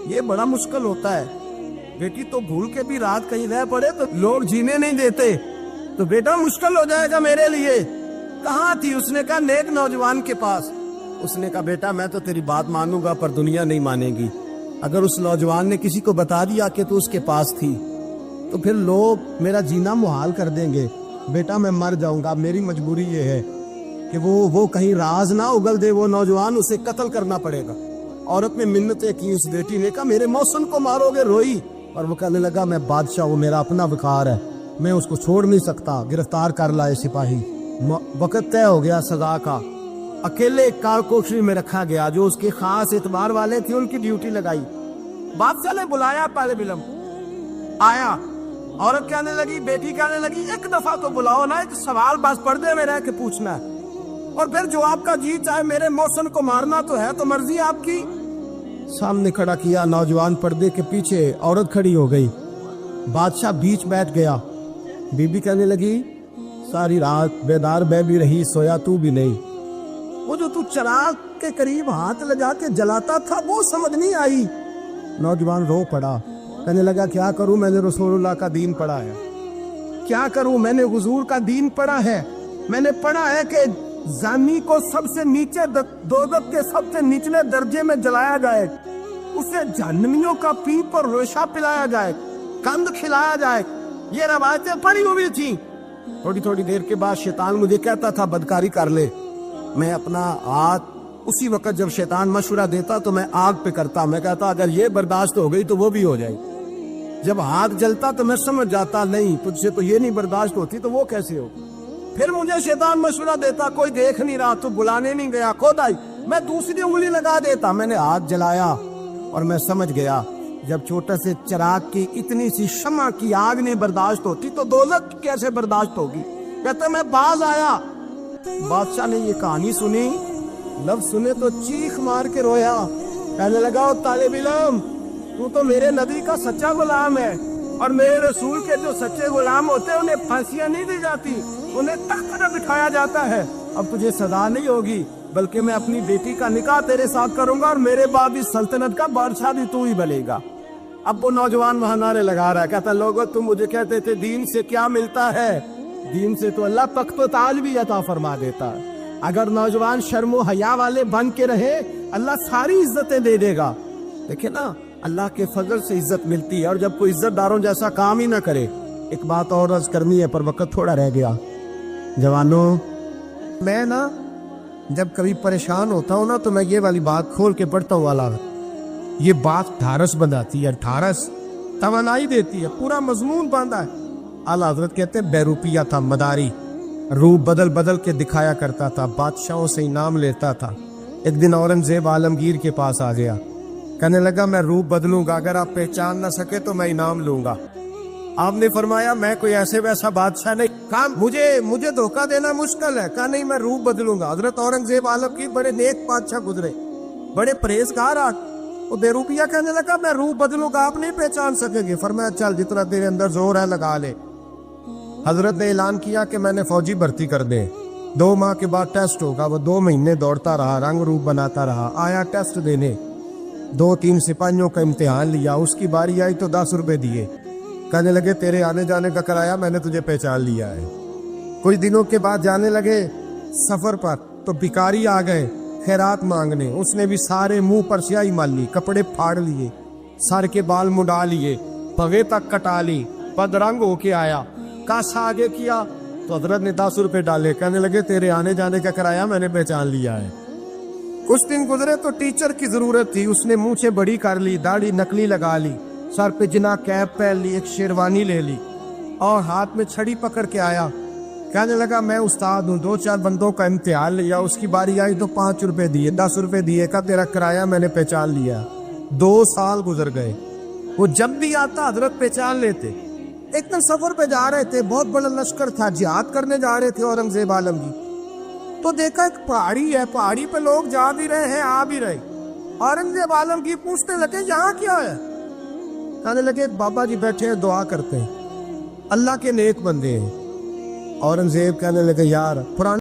ये बड़ा मुश्किल होता है। बेटी तो भूल के भी रात कहीं रह पड़े तो लोग जीने नहीं देते, तो बेटा मुश्किल हो जाएगा मेरे लिए। कहाँ थी? उसने कहा नेक नौजवान के पास। उसने कहा बेटा मैं तो तेरी बात मानूंगा पर दुनिया नहीं मानेगी। अगर उस नौजवान ने किसी को बता दिया कि तू उसके पास थी तो फिर लोग मेरा जीना मुहाल कर देंगे। बेटा मैं मर जाऊंगा, मेरी मजबूरी ये है कि वो कहीं राज ना उगल दे वो नौजवान, उसे कत्ल करना पड़ेगा। औरत ने मिन्नतें की, उस बेटी ने कहा मेरे मौसम को मारोगे? रोई और वो कहने लगा मैं बादशाह, वो मेरा अपना विकार है, मैं उसको छोड़ नहीं सकता, गिरफ्तार कर लाए सिपाही। वक्त तय हो गया सजा का। अकेले एक कार कोठरी में रखा गया, जो उसके खास एतबार वाले थे उनकी ड्यूटी लगाई। बादशाह ने बुलाया पहले बिलम, आया। औरत कहने लगी, बेटी कहने लगी एक दफा तो बुलाओ ना, एक सवाल बस पर्दे में रह के पूछना है और फिर जो आपका जी चाहे, मेरे मौसम को मारना तो है, तो मर्जी आपकी। सामने खड़ा किया नौजवान, पर्दे के पीछे औरत खड़ी हो गई। बादशाह बीच बैठ गया। बीबी कहने लगी सारी रात बेदार मैं भी रही, सोया तू भी नहीं। वो जो तू चिराग के करीब हाथ लगा के जलाता था वो समझ नहीं आई। नौजवान रो पड़ा, कहने लगा क्या करूं, मैंने रसूलुल्लाह का दीन पढ़ा है, क्या करूं, मैंने हुजूर का दीन पढ़ा है। मैंने पढ़ा है कि जानी को सबसे नीचे दोज़ख के सबसे निचले दर्जे में जलाया जाए, उसे जहन्नमियों का पीप और रेशा पिलाया जाए, कंद खिलाया जाए। ये रवायतें पढ़ी हुई थी। थोड़ी थोड़ी देर के बाद शैतान मुझे कहता था बदकारी कर ले। मैं अपना हाथ उसी वक्त जब शैतान मशवरा देता तो मैं आग पे करता। मैं कहता अगर ये बर्दाश्त हो गई तो वो भी हो जाएगी। जब हाथ जलता तो मैं समझ जाता नहीं तुझसे तो ये नहीं बर्दाश्त होती तो वो कैसे हो। फिर मुझे शैतान मशवरा देता कोई देख नहीं रहा, तो बुलाने नहीं गया, खुद आई, मैं दूसरी उंगली लगा देता। मैंने हाथ जलाया और मैं समझ गया जब छोटे से चिराग की इतनी सी शम्मा की आग नहीं बर्दाश्त होती तो दोज़ख कैसे बर्दाश्त होगी। कहते मैं बाज आया। बादशाह ने ये कहानी सुनी, लफ्ज सुने तो चीख मार के रोया। कहने लगा तालिब इल्म, तू तो मेरे नबी का सच्चा गुलाम है और मेरे रसूल के जो सच्चे गुलाम होते हैं उन्हें फांसियां नहीं दी जाती, उन्हें तख्त पर बिठाया जाता है। अब तुझे सजा नहीं होगी बल्कि मैं अपनी बेटी का निकाह तेरे साथ करूंगा और मेरे बाद इस सल्तनत का बादशाह भी तू ही बनेगा। अब वो नौजवान वहां नारे लगा रहा है, कहता लोगों तुम मुझे कहते थे दीन से क्या मिलता है, दीन से तो अल्लाह तख्त व ताज भी अता फरमा देता है। अगर नौजवान शर्मो हया वाले बन के रहे अल्लाह सारी इज्जतें दे देगा। देखे ना अल्लाह के फजल से इज्जत मिलती है और जब कोई इज्जतदारों जैसा काम ही ना करे। एक बात और अर्ज करनी है पर वक्त थोड़ा रह गया। जवानों, मैं ना जब कभी परेशान होता हूँ ना तो मैं ये वाली बात खोल के पढ़ता हूँ वाला, ये बात ढारस बनाती है, ढारस तवानाई देती है, पूरा मजमून बांधा है। आला हजरत कहते हैं बेरूपिया था मदारी, रूप बदल बदल के दिखाया करता था, बादशाहों से इनाम लेता था। एक दिन औरंगजेब आलमगीर के पास आ गया, कहने लगा मैं रूप बदलूंगा, अगर आप पहचान ना सके तो मैं इनाम लूंगा। आपने फरमाया मैं कोई ऐसे वैसा बादशाह नहीं, कहा मुझे धोखा देना मुश्किल है। कहा नहीं मैं रूप बदलूंगा। हजरत औरंगजेब आलमगीर बड़े नेक बादशाह गुजरे, बड़े परहेजगार। वो बेरूपिया कहने लगा मैं रूप बदलूंगा, आप नहीं पहचान सकेंगे। फरमाया चल जितना तेरे अंदर जोर है लगा ले। हजरत ने ऐलान किया कि मैंने फौजी भर्ती कर दे, 2 माह के बाद टेस्ट होगा। वो 2 महीने दौड़ता रहा, रंग रूप बनाता रहा, आया टेस्ट देने, 2-3 सिपाहियों का इम्तिहान लिया, उसकी बारी आई तो 10 रुपए दिए। कहने लगे तेरे आने जाने का किराया मैंने तुझे पहचान लिया है। कुछ दिनों के बाद जाने लगे सफर पर तो भिखारी आ गए खैरात मांगने। उसने भी सारे मुंह पर स्याही मार ली, कपड़े फाड़ लिए, सर के बाल मुड़ा लिए, भगे तक कटा ली, बदरंग होके आया। कासा आगे किया तो हजरत ने 10 रुपए डाले। कहने लगे तेरे आने जाने का किराया मैंने पहचान लिया है। कुछ दिन गुजरे तो टीचर की जरूरत थी, उसने मूंछें बड़ी कर ली, दाढ़ी नकली लगा ली, सर पे जिना कैप पहन ली, एक शेरवानी ले ली और हाथ में छड़ी पकड़ के आया। कहने लगा मैं उस्ताद हूँ, 2-4 बंदों का इम्तिहान लिया, उसकी बारी आई तो 5 रुपए दिए, 10 रुपए दिए, का तेरा किराया मैंने पहचान लिया। 2 साल गुजर गए, वो जब भी आता हजरत पहचान लेते। एक दिन सफर पे जा रहे थे, बहुत बड़ा लश्कर था, जिहाद करने जा रहे थे औरंगजेब आलमगीर। तो देखा एक पहाड़ी है, पहाड़ी पे लोग जा भी रहे हैं आ भी रहे। औरंगजेब आलमगीर पूछने लगे यहाँ क्या है। कहने लगे बाबा जी बैठे हैं दुआ करते हैं, अल्लाह के नेक बंदे हैं। औरंगजेब कहने लगे यार पुराने